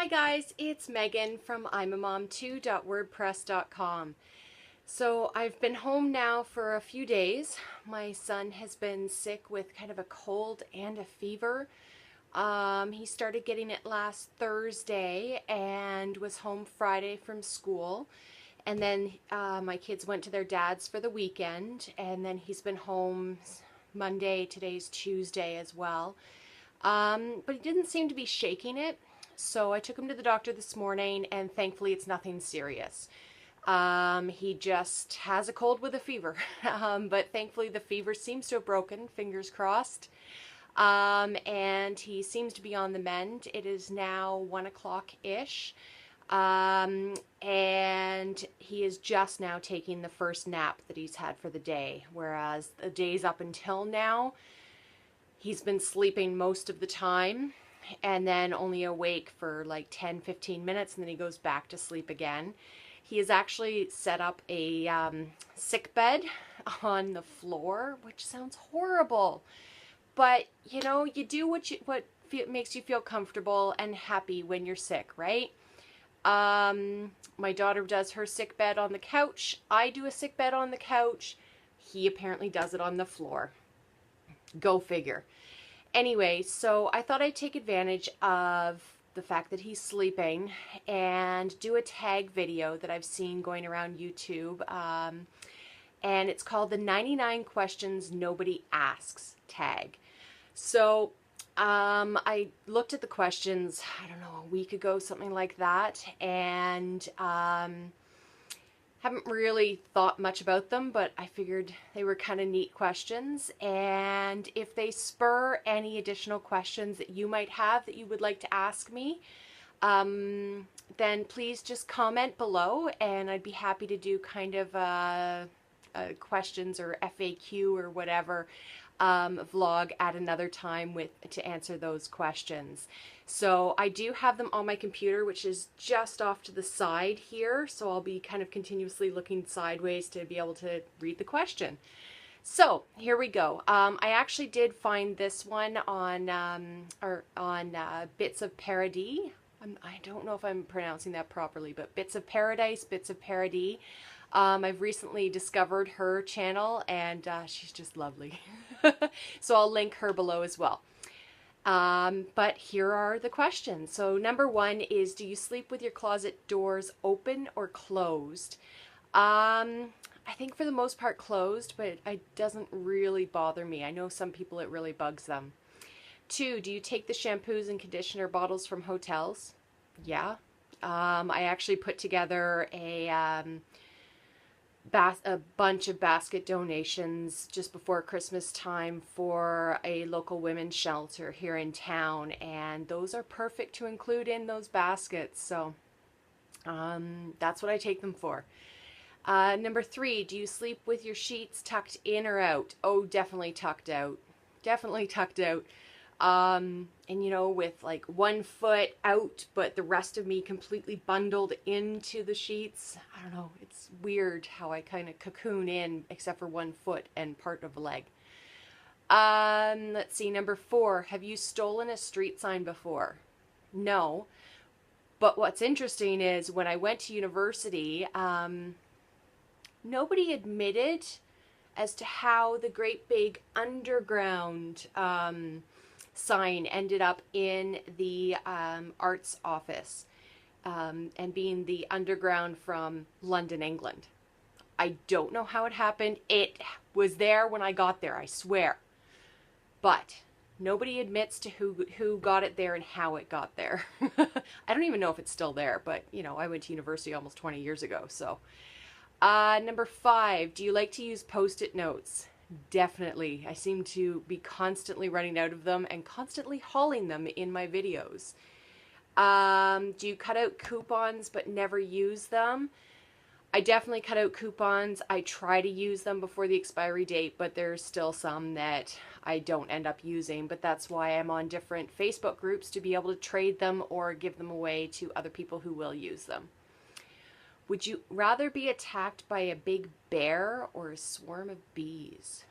Hi guys, it's Megan from imamom2.wordpress.com. So I've been home now for a few days. My son has been sick with kind of a cold and a fever. He started getting it last Thursday and was home Friday from school. And then my kids went to their dad's for the weekend, and then he's been home Monday, today's Tuesday as well. But he didn't seem to be shaking it. So I took him to the doctor this morning, and thankfully it's nothing serious. He just has a cold with a fever, but thankfully the fever seems to have broken, fingers crossed. And he seems to be on the mend. It is now 1 o'clock-ish. And he is just now taking the first nap that he's had for the day, whereas the days up until now, he's been sleeping most of the time and then only awake for like 10-15 minutes, and then he goes back to sleep again. He has actually set up a sick bed on the floor, which sounds horrible. But, you know, you do what makes you feel comfortable and happy when you're sick, right? My daughter does her sick bed on the couch. I do a sick bed on the couch. He apparently does it on the floor. Go figure. Anyway, so I thought I'd take advantage of the fact that he's sleeping and do a tag video that I've seen going around YouTube. And it's called the 99 Questions Nobody Asks tag. So I looked at the questions, I don't know, a week ago, something like that, and haven't really thought much about them, but I figured they were kind of neat questions. And if they spur any additional questions that you might have that you would like to ask me, then please just comment below, and I'd be happy to do kind of questions or FAQ or whatever vlog at another time to answer those questions. So I do have them on my computer, which is just off to the side here, so I'll be kind of continuously looking sideways to be able to read the question. So here we go. I actually did find this one on Bits of Parody. I don't know if I'm pronouncing that properly, but Bits of Paradise, Bits of Parody. I've recently discovered her channel, and she's just lovely. So I'll link her below as well. But here are the questions. So number one is, do you sleep with your closet doors open or closed? I think for the most part closed, but it doesn't really bother me. I know some people it really bugs them. 2, do you take the shampoos and conditioner bottles from hotels? Yeah. I actually put together a bunch of basket donations just before Christmas time for a local women's shelter here in town, and those are perfect to include in those baskets. So that's what I take them for. Number 3, do you sleep with your sheets tucked in or out? Oh, definitely tucked out. Definitely tucked out. And you know, with like one foot out, but the rest of me completely bundled into the sheets. I don't know, it's weird how I kind of cocoon in, except for one foot and part of a leg. Let's see, number 4, have you stolen a street sign before? No. But what's interesting is when I went to university, nobody admitted as to how the great big underground sign ended up in the arts office, and being the underground from London, England. I don't know how it happened. It was there when I got there, I swear. But nobody admits to who got it there and how it got there. I don't even know if it's still there, but you know, I went to university almost 20 years ago, so. Number 5, do you like to use Post-it notes? Definitely. I seem to be constantly running out of them and constantly hauling them in my videos. Do you cut out coupons but never use them? I definitely cut out coupons. I try to use them before the expiry date, but there's still some that I don't end up using. But that's why I'm on different Facebook groups to be able to trade them or give them away to other people who will use them. Would you rather be attacked by a big bear or a swarm of bees?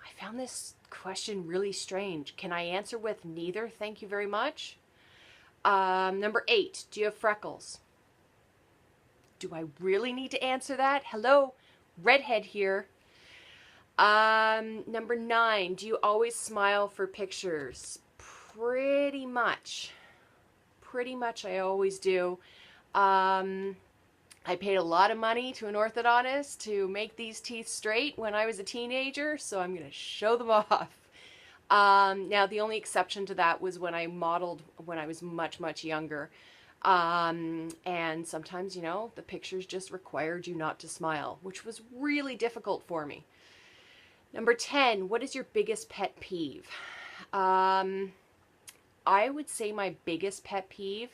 I found this question really strange. Can I answer with neither? Thank you very much. Number 8, do you have freckles? Do I really need to answer that? Hello, redhead here. Number 9, do you always smile for pictures? Pretty much. Pretty much I always do. I paid a lot of money to an orthodontist to make these teeth straight when I was a teenager, so I'm going to show them off. Now, the only exception to that was when I modeled when I was much, much younger. And sometimes, you know, the pictures just required you not to smile, which was really difficult for me. Number 10, what is your biggest pet peeve? I would say my biggest pet peeve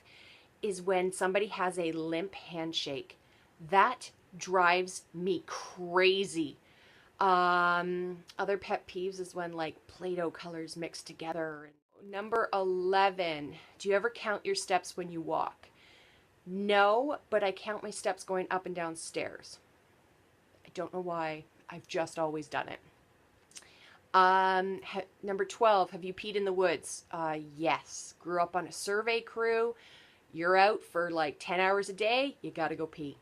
is when somebody has a limp handshake. That drives me crazy. Other pet peeves is when like Play-Doh colors mix together. Number 11, do you ever count your steps when you walk? No, but I count my steps going up and down stairs. I don't know why. I've just always done it. Number 12, have you peed in the woods? Yes. Grew up on a survey crew. You're out for like 10 hours a day. You gotta go pee.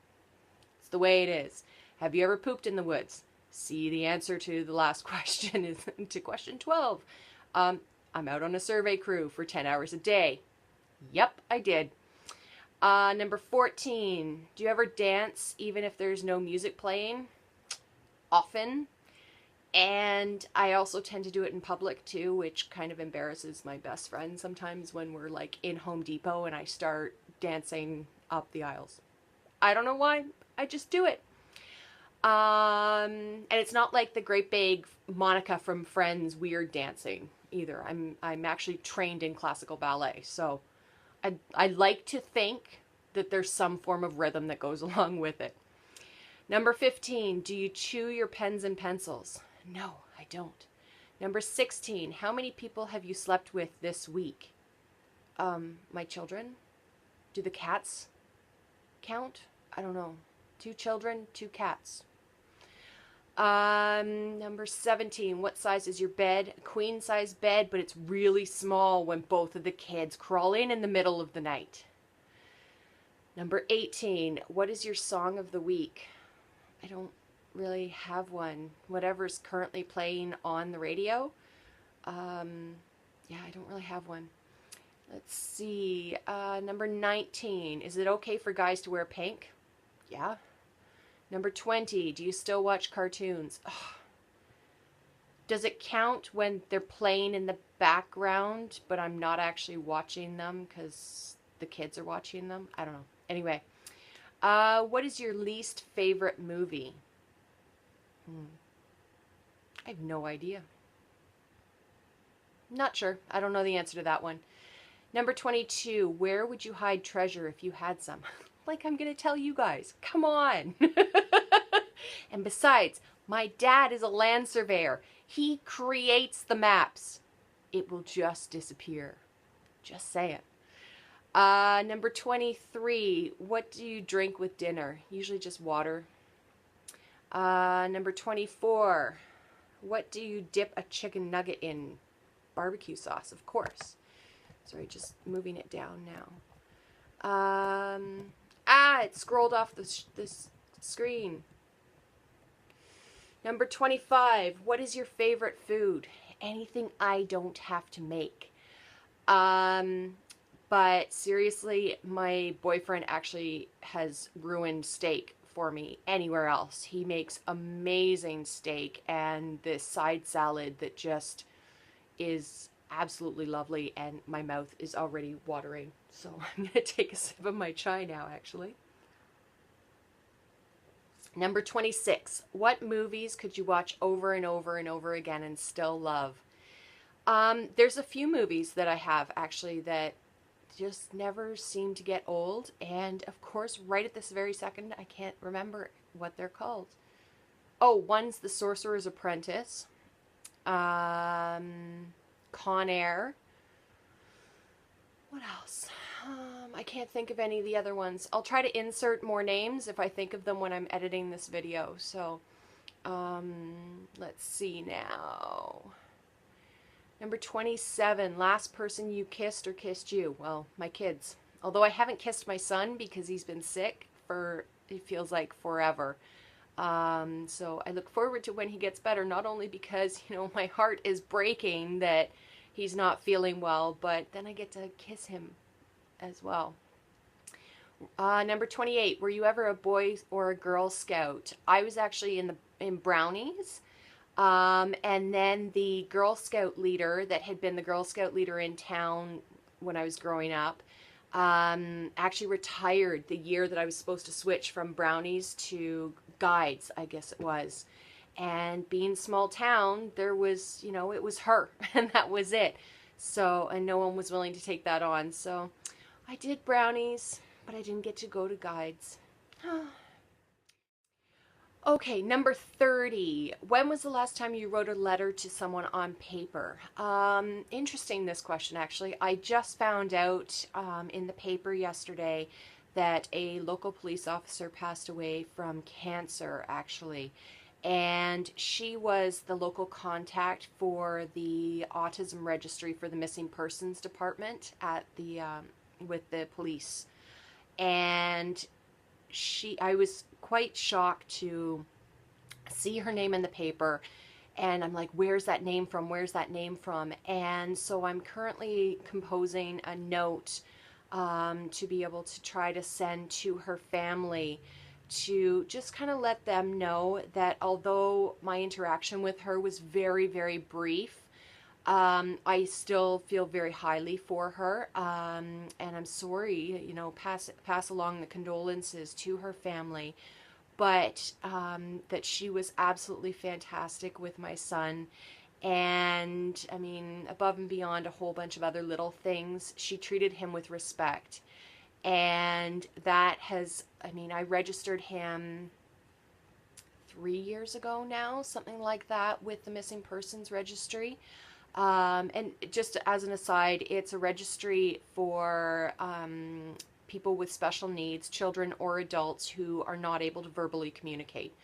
It's the way it is. Have you ever pooped in the woods? See, the answer to the last question is to question 12. I'm out on a survey crew for 10 hours a day. Yep, I did. Number 14, do you ever dance even if there's no music playing? Often. And I also tend to do it in public too, which kind of embarrasses my best friend sometimes when we're like in Home Depot and I start dancing up the aisles. I don't know why, I just do it. And it's not like the great big Monica from Friends weird dancing either. I'm actually trained in classical ballet, so I like to think that there's some form of rhythm that goes along with it. Number 15, do you chew your pens and pencils? No, I don't. Number 16, how many people have you slept with this week? My children. Do the cats count? I don't know. 2 children, 2 cats. Number 17, what size is your bed? A queen size bed, but it's really small when both of the kids crawl in the middle of the night. Number 18, what is your song of the week? I don't really have one. Whatever's currently playing on the radio. Yeah, I don't really have one. Let's see. Number 19, is it okay for guys to wear pink? Yeah. Number 20, do you still watch cartoons? Ugh. Does it count when they're playing in the background, but I'm not actually watching them because the kids are watching them? I don't know. Anyway, what is your least favorite movie? I have no idea. Not sure. I don't know the answer to that one. Number 22, where would you hide treasure if you had some? Like I'm going to tell you guys. Come on. And besides, my dad is a land surveyor. He creates the maps. It will just disappear. Just saying. Number 23, what do you drink with dinner? Usually just water. Number 24, what do you dip a chicken nugget in? Barbecue sauce, of course. Sorry, just moving it down now. It scrolled off the screen. Number 25, what is your favorite food? Anything I don't have to make. But seriously, my boyfriend actually has ruined steak for me anywhere else. He makes amazing steak and this side salad that just is absolutely lovely, and my mouth is already watering. So I'm going to take a sip of my chai now, actually. Number 26, what movies could you watch over and over and over again and still love? There's a few movies that I have actually that just never seem to get old, and of course right at this very second I can't remember what they're called. Oh, one's The Sorcerer's Apprentice, Con Air. What else? I can't think of any of the other ones. I'll try to insert more names if I think of them when I'm editing this video. So let's see now. Number 27, last person you kissed or kissed you? Well, my kids. Although I haven't kissed my son because he's been sick for, it feels like forever. So I look forward to when he gets better, not only because, my heart is breaking that he's not feeling well, but then I get to kiss him as well. Number 28, were you ever a boy or a Girl Scout? I was actually in Brownies. And then the Girl Scout leader that had been the Girl Scout leader in town when I was growing up, actually retired the year that I was supposed to switch from Brownies to Guides, I guess it was. And being small town, there was, it was her, and that was it. So, and no one was willing to take that on. So I did Brownies, but I didn't get to go to Guides. Okay, number 30. When was the last time you wrote a letter to someone on paper? Interesting, this question, actually. I just found out in the paper yesterday that a local police officer passed away from cancer, actually. And she was the local contact for the autism registry for the missing persons department at the with the police. And I was quite shocked to see her name in the paper, and I'm like, where's that name from? Where's that name from? And so I'm currently composing a note to be able to try to send to her family to just kind of let them know that although my interaction with her was very, very brief, I still feel very highly for her, and I'm sorry, pass along the condolences to her family, but that she was absolutely fantastic with my son, and I mean, above and beyond a whole bunch of other little things, she treated him with respect, and that has, I registered him 3 years ago now, something like that, with the Missing Persons Registry. And just as an aside, it's a registry for people with special needs, children or adults who are not able to verbally communicate.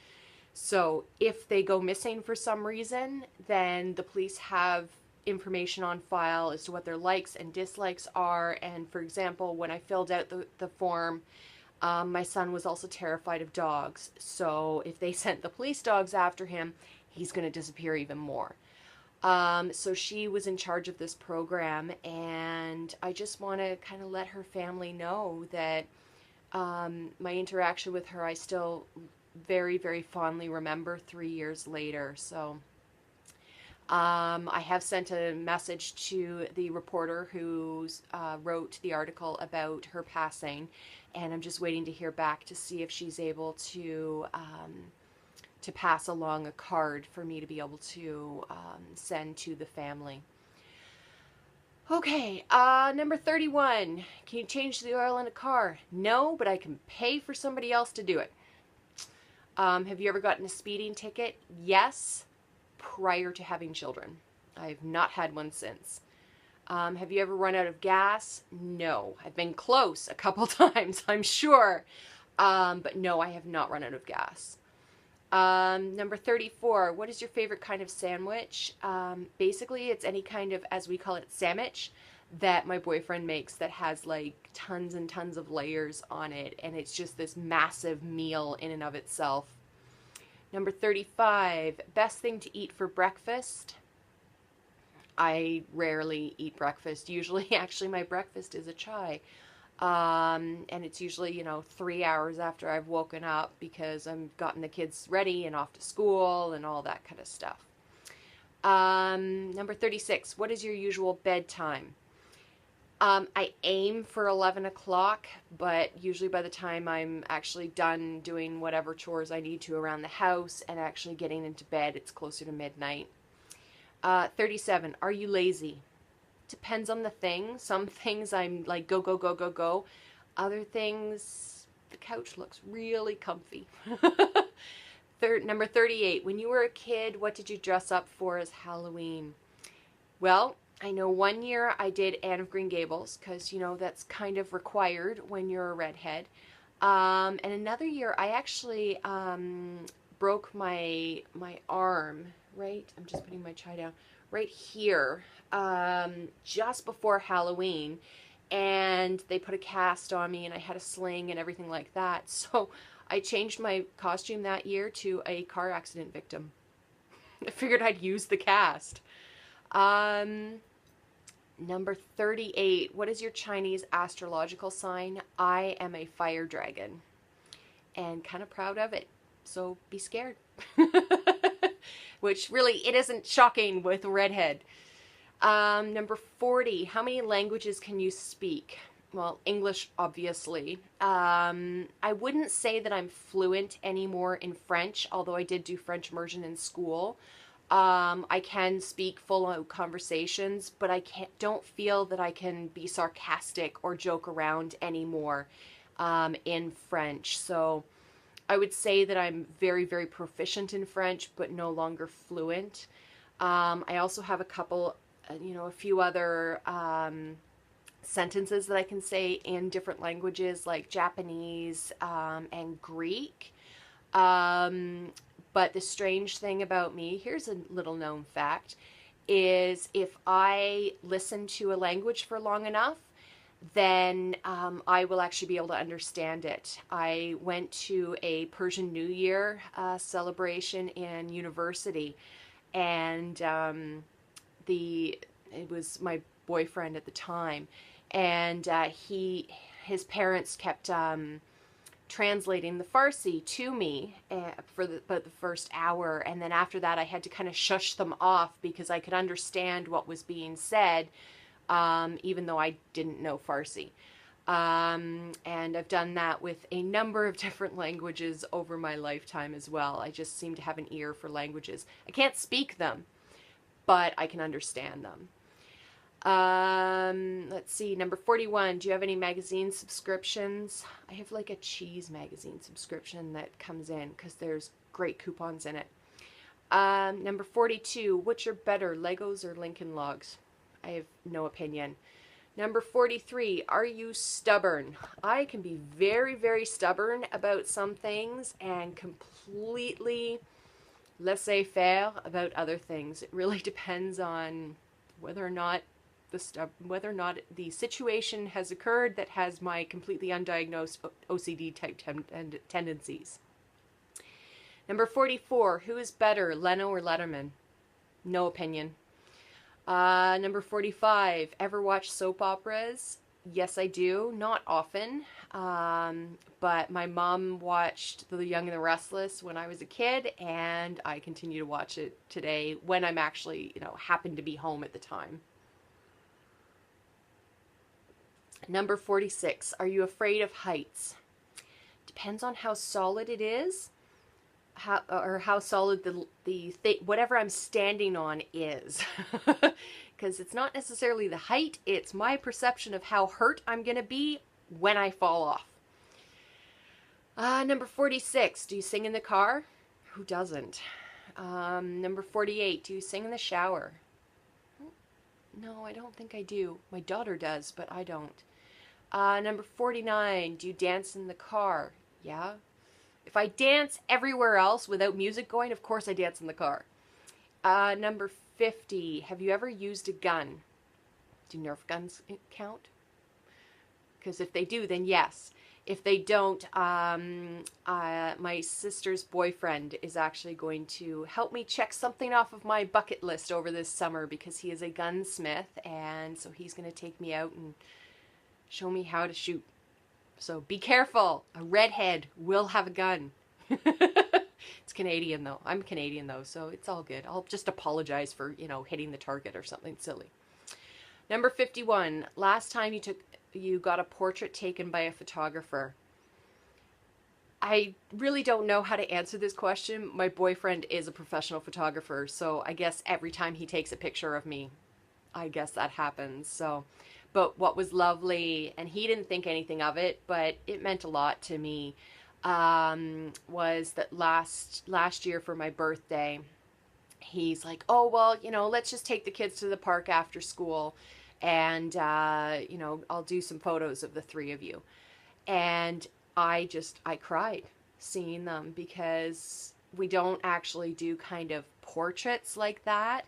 So if they go missing for some reason, then the police have information on file as to what their likes and dislikes are. And for example, when I filled out the form, my son was also terrified of dogs. So if they sent the police dogs after him, he's going to disappear even more. So she was in charge of this program, and I just want to kind of let her family know that my interaction with her, I still very, very fondly remember 3 years later. So I have sent a message to the reporter who wrote the article about her passing, and I'm just waiting to hear back to see if she's able to pass along a card for me to be able to send to the family. Okay, number 31. Can you change the oil in a car? No, but I can pay for somebody else to do it. Have you ever gotten a speeding ticket? Yes, prior to having children. I've not had one since. Have you ever run out of gas? No. I've been close a couple times, I'm sure. But no, I have not run out of gas. Number 34, what is your favorite kind of sandwich? Basically, it's any kind of, as we call it, sandwich that my boyfriend makes that has like tons and tons of layers on it, and it's just this massive meal in and of itself. Number 35, best thing to eat for breakfast? I rarely eat breakfast. Usually, actually, my breakfast is a chai. And it's usually, 3 hours after I've woken up because I've gotten the kids ready and off to school and all that kind of stuff. Number 36, what is your usual bedtime? I aim for 11 o'clock, but usually by the time I'm actually done doing whatever chores I need to around the house and actually getting into bed, it's closer to midnight. 37, are you lazy? Depends on the thing. Some things I'm like, go, go, go, go, go. Other things, the couch looks really comfy. Number 38, when you were a kid, what did you dress up for as Halloween? Well, I know one year I did Anne of Green Gables because, that's kind of required when you're a redhead. And another year I actually broke my arm, right? I'm just putting my chai down. right here, just before Halloween, and they put a cast on me and I had a sling and everything like that. So I changed my costume that year to a car accident victim. I figured I'd use the cast. Um, Number 38. What is your Chinese astrological sign? I am a fire dragon and kind of proud of it. So be scared. Which really, it isn't shocking with a redhead. Number 40. How many languages can you speak? Well, English, obviously. I wouldn't say that I'm fluent anymore in French, although I did do French immersion in school. I can speak full-out conversations, but don't feel that I can be sarcastic or joke around anymore in French. So I would say that I'm very, very proficient in French, but no longer fluent. I also have a couple, a few other sentences that I can say in different languages, like Japanese and Greek. But the strange thing about me, here's a little known fact, is if I listen to a language for long enough, then I will actually be able to understand it. I went to a Persian New Year celebration in university, and it was my boyfriend at the time, and his parents kept translating the Farsi to me for about the first hour, and then after that I had to kind of shush them off because I could understand what was being said, even though I didn't know Farsi. And I've done that with a number of different languages over my lifetime as well. I just seem to have an ear for languages. I can't speak them, but I can understand them. Let's see, number 41. Do you have any magazine subscriptions? I have like a cheese magazine subscription that comes in because there's great coupons in it. Number 42. Which are better, Legos or Lincoln Logs? I have no opinion. Number 43. Are you stubborn? I can be very, very stubborn about some things and completely laissez-faire about other things. It really depends on whether or not the situation has occurred that has my completely undiagnosed OCD type tendencies. Number 44. Who is better, Leno or Letterman? No opinion. Number 45. Ever watch soap operas? Yes, I do. Not often. But my mom watched The Young and the Restless when I was a kid, and I continue to watch it today when I'm actually, happen to be home at the time. Number 46. Are you afraid of heights? Depends on how solid it is, how solid the whatever I'm standing on is. Because it's not necessarily the height, it's my perception of how hurt I'm going to be when I fall off. Number 46. Do you sing in the car? Who doesn't? Number 48. Do you sing in the shower? No, I don't think I do. My daughter does, but I don't. Number 49. Do you dance in the car? Yeah. If I dance everywhere else without music going, of course I dance in the car. Number 50. Have you ever used a gun? Do Nerf guns count? Because if they do, then yes. If they don't, my sister's boyfriend is actually going to help me check something off of my bucket list over this summer because he is a gunsmith, and so he's going to take me out and show me how to shoot. So be careful. A redhead will have a gun. It's Canadian though. I'm Canadian though, so it's all good. I'll just apologize for, hitting the target or something silly. Number 51. Last time you got a portrait taken by a photographer. I really don't know how to answer this question. My boyfriend is a professional photographer, so I guess every time he takes a picture of me, I guess that happens. So, but what was lovely, and he didn't think anything of it, but it meant a lot to me, was that last year for my birthday, he's like, oh, well, let's just take the kids to the park after school, and, I'll do some photos of the three of you. And I cried seeing them because we don't actually do kind of portraits like that.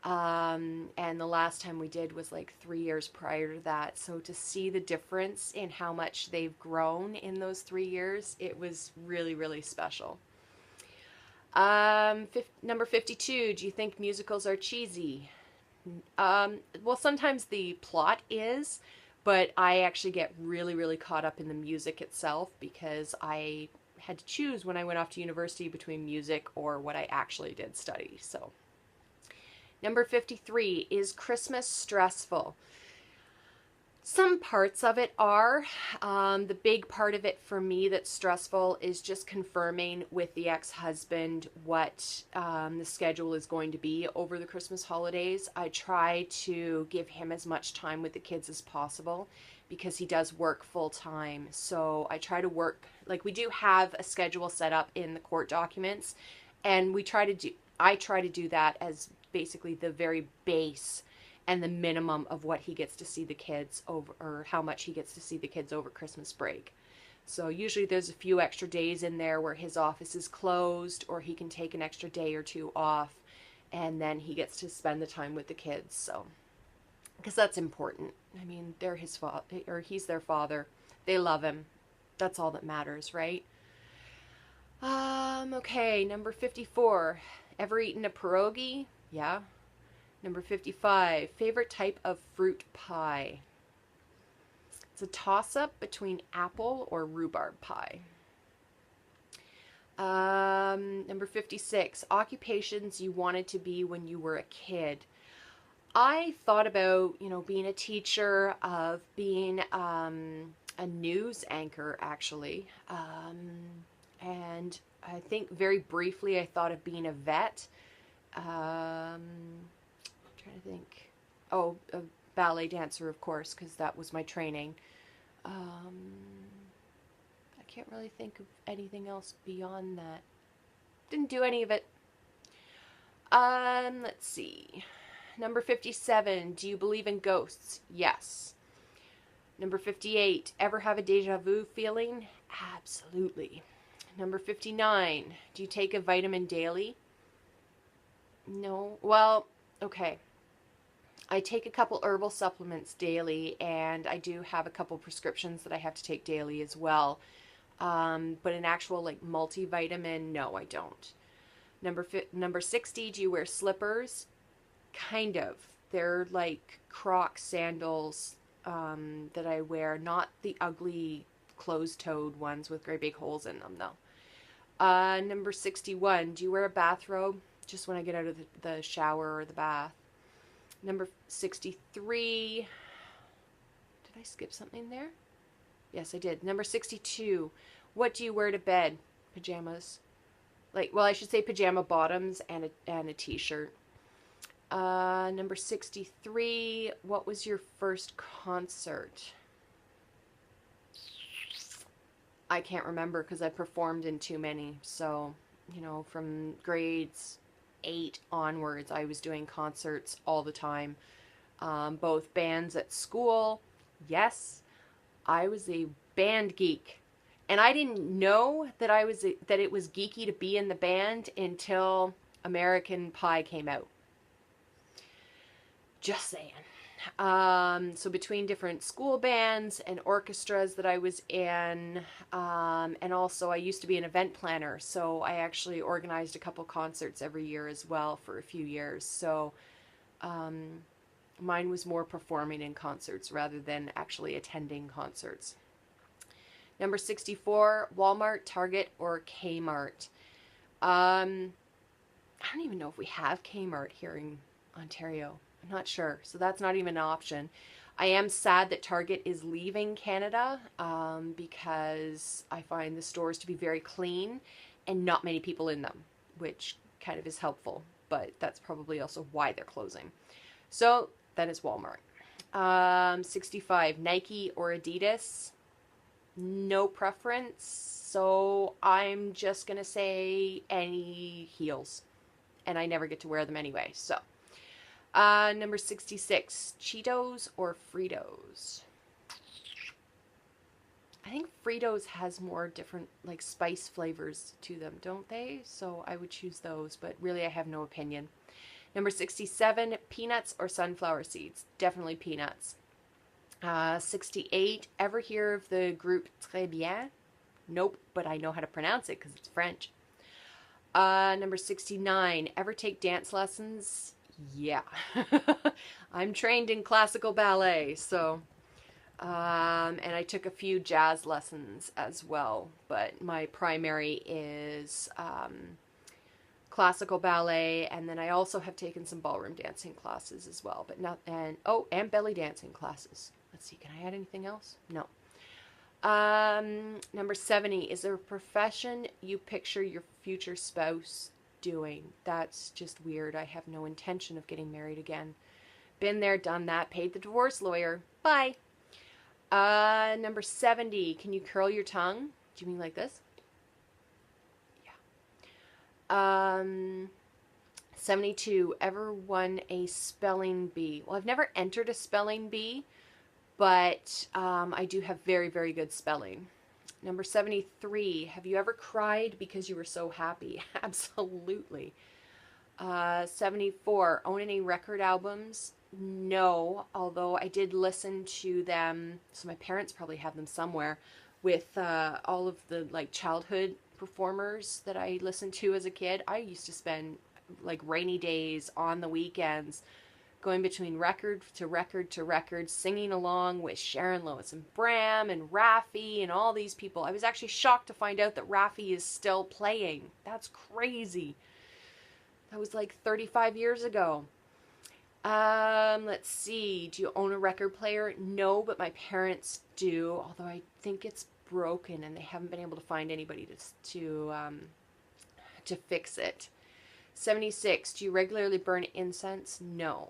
And the last time we did was like 3 years prior to that. So to see the difference in how much they've grown in those 3 years, it was really, really special. Number 52, do you think musicals are cheesy? Well, sometimes the plot is, but I actually get really, really caught up in the music itself because I had to choose when I went off to university between music or what I actually did study. So, number 53, is Christmas stressful? Some parts of it are. The big part of it for me that's stressful is just confirming with the ex-husband what the schedule is going to be over the Christmas holidays. I try to give him as much time with the kids as possible because he does work full time. So I try to work, like we do have a schedule set up in the court documents, and I try to do that as basically the very base and the minimum of what he gets to see the kids over, or how much he gets to see the kids over Christmas break. So usually there's a few extra days in there where his office is closed, or he can take an extra day or two off, and then he gets to spend the time with the kids. So, because that's important. I mean, they're his father, or he's their father. They love him. That's all that matters, right? Okay, number 54. Ever eaten a pierogi? Yeah. Number 55, favorite type of fruit pie? It's a toss-up between apple or rhubarb pie. Number 56, occupations you wanted to be when you were a kid. I thought about, being a teacher, of being a news anchor, actually. And I think very briefly I thought of being a vet. Trying to think. Oh, a ballet dancer, of course, because that was my training. I can't really think of anything else beyond that. Didn't do any of it. Let's see. Number 57, do you believe in ghosts? Yes. Number 58, ever have a deja vu feeling? Absolutely. Number 59, do you take a vitamin daily? No. Well, okay. I take a couple herbal supplements daily, and I do have a couple prescriptions that I have to take daily as well. But an actual like multivitamin, no, I don't. Number 60, do you wear slippers? Kind of. They're like Crocs sandals that I wear, not the ugly closed-toed ones with great big holes in them, though. Number 61, do you wear a bathrobe? Just when I get out of the shower or the bath. Number 63, did I skip something there? Yes, I did. Number 62, what do you wear to bed? Pajamas. I should say pajama bottoms and a t-shirt. Number 63, what was your first concert? I can't remember because I performed in too many. So, from grades 8 onwards, I was doing concerts all the time. Both bands at school. Yes, I was a band geek. And I didn't know that that it was geeky to be in the band until American Pie came out. Just saying. So between different school bands and orchestras that I was in, and also I used to be an event planner, so I actually organized a couple concerts every year as well for a few years. So mine was more performing in concerts rather than actually attending concerts. Number 64, Walmart, Target, or Kmart? I don't even know if we have Kmart here in Ontario. I'm not sure, so that's not even an option. I am sad that Target is leaving Canada because I find the stores to be very clean and not many people in them, which kind of is helpful, but that's probably also why they're closing. So that is Walmart. 65, Nike or Adidas? No preference, so I'm just going to say any heels, and I never get to wear them anyway, so. Number 66, Cheetos or Fritos? I think Fritos has more different like spice flavors to them, don't they? So I would choose those, but really I have no opinion. Number 67, peanuts or sunflower seeds? Definitely peanuts. 68, ever hear of the group Très Bien? Nope, but I know how to pronounce it because it's French. Number 69, ever take dance lessons? Yeah. I'm trained in classical ballet, so... and I took a few jazz lessons as well, but my primary is classical ballet, and then I also have taken some ballroom dancing classes as well, but not, and belly dancing classes. Let's see, can I add anything else? No. Number 70, is there a profession you picture your future spouse doing? That's just weird. I have no intention of getting married again. Been there, done that, paid the divorce lawyer. Bye. Number 70, can you curl your tongue? Do you mean like this? Yeah. 72, ever won a spelling bee? Well, I've never entered a spelling bee, but I do have very, very good spelling. Number 73, have you ever cried because you were so happy? Absolutely. 74, own any record albums? No, although I did listen to them, so my parents probably have them somewhere, with all of the like childhood performers that I listened to as a kid. I used to spend like rainy days on the weekends going between record to record to record, singing along with Sharon, Lois, and Bram, and Raffi, and all these people. I was actually shocked to find out that Raffi is still playing. That's crazy. That was like 35 years ago. Let's see. Do you own a record player? No, but my parents do, although I think it's broken and they haven't been able to find anybody to fix it. 76, do you regularly burn incense? No.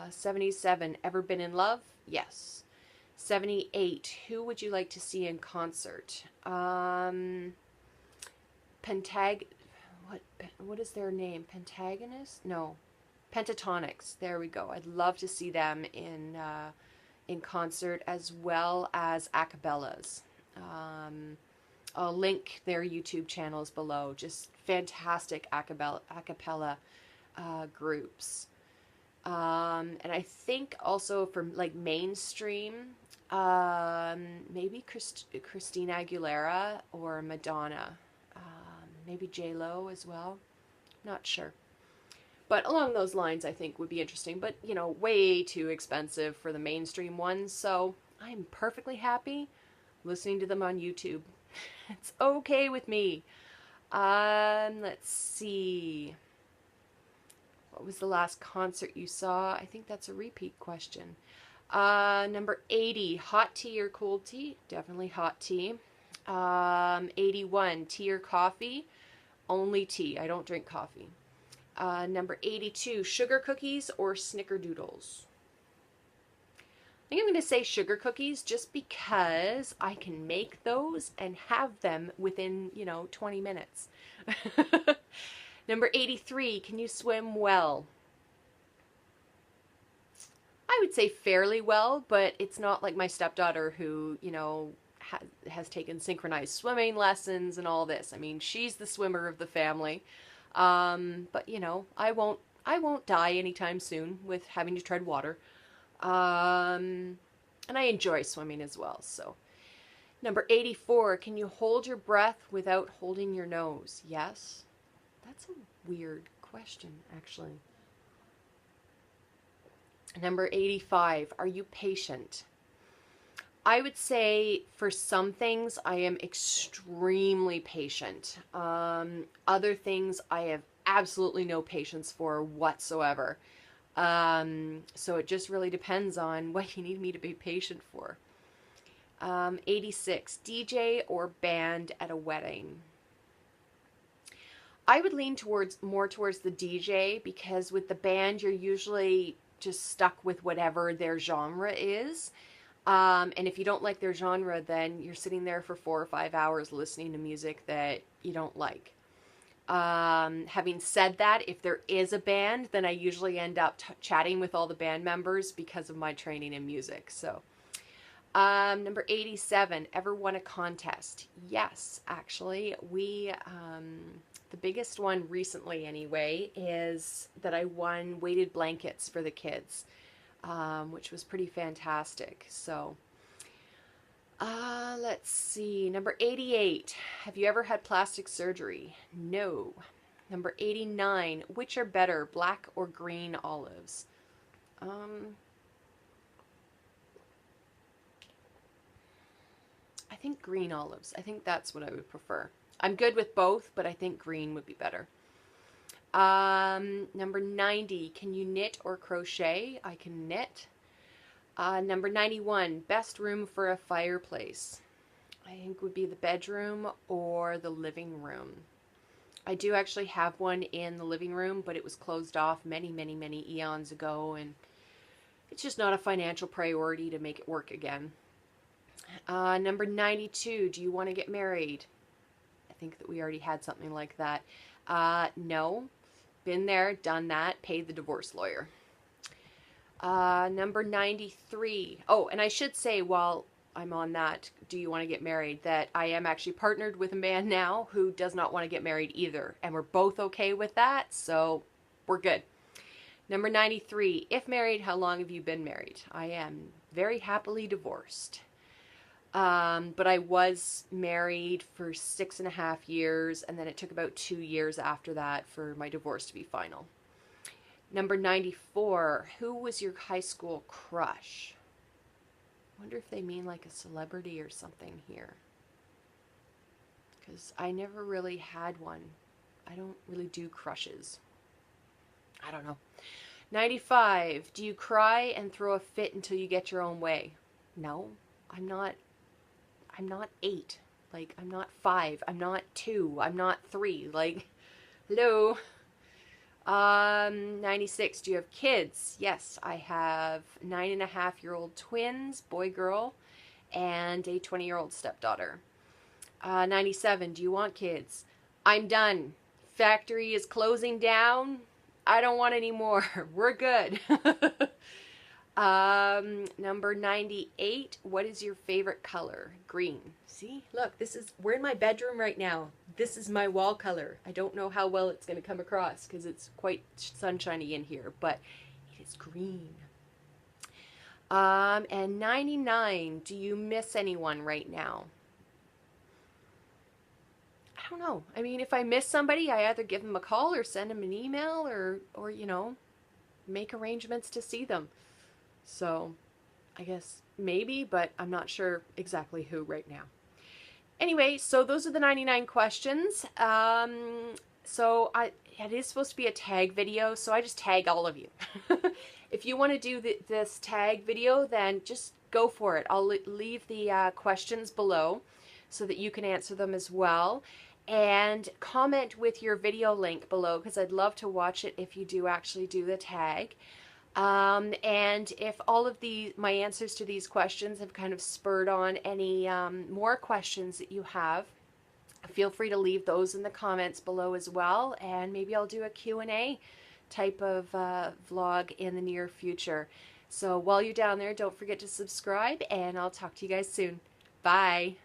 77, ever been in love? Yes. 78, who would you like to see in concert? What is their name? Pentagonist? No. Pentatonics. There we go. I'd love to see them in concert, as well as acapellas. I'll link their YouTube channels below. Just fantastic acapella groups. And I think also for like mainstream, maybe Christina Aguilera or Madonna. Maybe J-Lo as well. Not sure. But along those lines, I think would be interesting. But, you know, way too expensive for the mainstream ones. So I'm perfectly happy listening to them on YouTube. It's okay with me. Let's see. What was the last concert you saw? I think that's a repeat question. Number 80, hot tea or cold tea? Definitely hot tea. 81, tea or coffee? Only tea. I don't drink coffee. Number 82, sugar cookies or snickerdoodles? I think I'm going to say sugar cookies just because I can make those and have them within, 20 minutes. Number 83, can you swim well? I would say fairly well, but it's not like my stepdaughter who, has taken synchronized swimming lessons and all this. I mean, she's the swimmer of the family. But I won't die anytime soon with having to tread water. And I enjoy swimming as well. So, number 84, can you hold your breath without holding your nose? Yes. That's a weird question, actually. Number 85, are you patient? I would say for some things I am extremely patient. Other things I have absolutely no patience for whatsoever. So it just really depends on what you need me to be patient for. 86, DJ or band at a wedding? I would lean more towards the DJ, because with the band you're usually just stuck with whatever their genre is. And if you don't like their genre, then you're sitting there for 4 or 5 hours listening to music that you don't like. Having said that, if there is a band, then I usually end up chatting with all the band members because of my training in music. So, Number 87, ever won a contest? Yes, actually. The biggest one recently anyway, is that I won weighted blankets for the kids, which was pretty fantastic. So, let's see. Number 88, have you ever had plastic surgery? No. Number 89, which are better, black or green olives? I think green olives. I think that's what I would prefer. I'm good with both, but I think green would be better. Number 90, can you knit or crochet? I can knit. Number 91, best room for a fireplace. I think would be the bedroom or the living room. I do actually have one in the living room, but it was closed off many, many, many eons ago, and it's just not a financial priority to make it work again. Number 92, do you want to get married? I think that we already had something like that. No. Been there, done that, paid the divorce lawyer. Number 93. Oh, and I should say while I'm on that, do you want to get married, that I am actually partnered with a man now who does not want to get married either. And we're both okay with that, so we're good. Number 93. If married, how long have you been married? I am very happily divorced. But I was married for 6.5 years, and then it took about 2 years after that for my divorce to be final. Number 94, who was your high school crush? I wonder if they mean like a celebrity or something here. Because I never really had one. I don't really do crushes. I don't know. 95, do you cry and throw a fit until you get your own way? No, I'm not 8. Like, I'm not 5. I'm not 2. I'm not 3. Like, hello. 96. Do you have kids? Yes, I have 9.5-year-old twins, boy, girl, and a 20-year-old stepdaughter. 97. Do you want kids? I'm done. Factory is closing down. I don't want any more. We're good. Number 98, what is your favorite color? Green. See, look, we're in my bedroom right now. This is my wall color. I don't know how well it's going to come across because it's quite sunshiny in here, but it is green. And 99, do you miss anyone right now? I don't know. I mean, if I miss somebody, I either give them a call or send them an email or make arrangements to see them. So I guess maybe, but I'm not sure exactly who right now. Anyway, so those are the 99 questions. It is supposed to be a tag video, so I just tag all of you. If you want to do this tag video, then just go for it. I'll leave the questions below so that you can answer them as well. And comment with your video link below because I'd love to watch it if you do actually do the tag. And if all of my answers to these questions have kind of spurred on any more questions that you have, feel free to leave those in the comments below as well, and maybe I'll do a Q&A type of vlog in the near future. So while you're down there, don't forget to subscribe, and I'll talk to you guys soon. Bye!